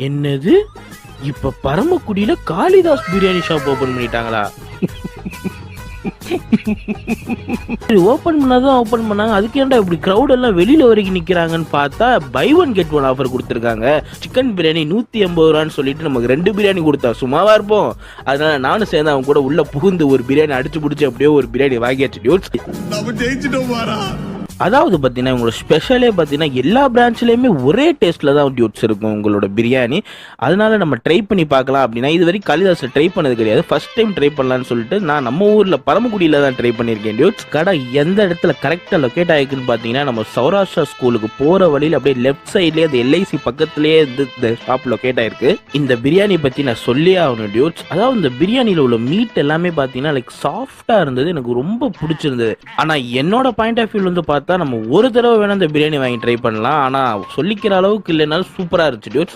என்னது? இப்ப பரமக்குடியில Kalidas biryani shop open பண்ணிட்டாங்களா? ஓபன் பண்ணாதான் ஓபன் பண்ணாங்க. அதுக்கு ஏன்டா இப்படி கிரௌட் எல்லாம் வெளியில வரைக்கும் நிக்கிறாங்கன்னு பார்த்தா buy one get one offer கொடுத்துருக்காங்க. சிக்கன் பிரியாணி 180 ரூபான்னு சொல்லிட்டு நமக்கு 2 பிரியாணி கொடுத்தா சும்மாவா இருப்போம். அதனால நானும் சேர்ந்து அவங்க கூட உள்ள புகுந்து ஒரு பிரியாணி அடிச்சு புடிச்சு அப்படியே ஒரு பிரியாணி வாங்கியாச்சு டியூட்ஸ். நம்ம ஜெயிச்சிட்டோம் பாரா. அதாவது பார்த்தீங்கன்னா உங்களோட ஸ்பெஷலே பார்த்தீங்கன்னா எல்லா பிரான்ச்லேயுமே ஒரே டேஸ்ட்டில் தான் டியூட்ஸ் இருக்கும் உங்களோட பிரியாணி. அதனால நம்ம ட்ரை பண்ணி பார்க்கலாம் அப்படின்னா இது வரைக்கும் காளிதாஸில் ட்ரை பண்ணது கிடையாது. ஃபர்ஸ்ட் டைம் ட்ரை பண்ணலான்னு சொல்லிட்டு நான் நம்ம ஊரில் பரமக்குடியில் தான் ட்ரை பண்ணியிருக்கேன் டியூட்ஸ். கடை எந்த இடத்துல கரெக்டாக லொக்கேட் ஆகிருக்குன்னு பார்த்தீங்கன்னா நம்ம சௌராஷ்டிரா ஸ்கூலுக்கு போகிற வழியில் அப்படியே லெஃப்ட் சைட்லேயே அது எல்ஐசி பக்கத்துலேயே இந்த ஷாப் லொக்கேட் ஆகிருக்கு. இந்த பிரியாணி பற்றி நான் சொல்லி ஆகணும் டியூட்ஸ். அதாவது இந்த பிரியாணியில் உள்ள மீட் எல்லாமே பார்த்தீங்கன்னா லைக் சாஃப்டாக இருந்தது. எனக்கு ரொம்ப பிடிச்சிருந்தது. ஆனால் என்னோட பாயிண்ட் ஆஃப் வியூ வந்து பார்த்தா நம்ம ஒரு தடவை வேணா இந்த பிரியாணி வாங்கி ட்ரை பண்ணலாம். ஆனா சொல்லிக்கிற அளவுக்கு இல்லைனாலும் சூப்பரா இருந்துச்சு டியூட்ஸ்.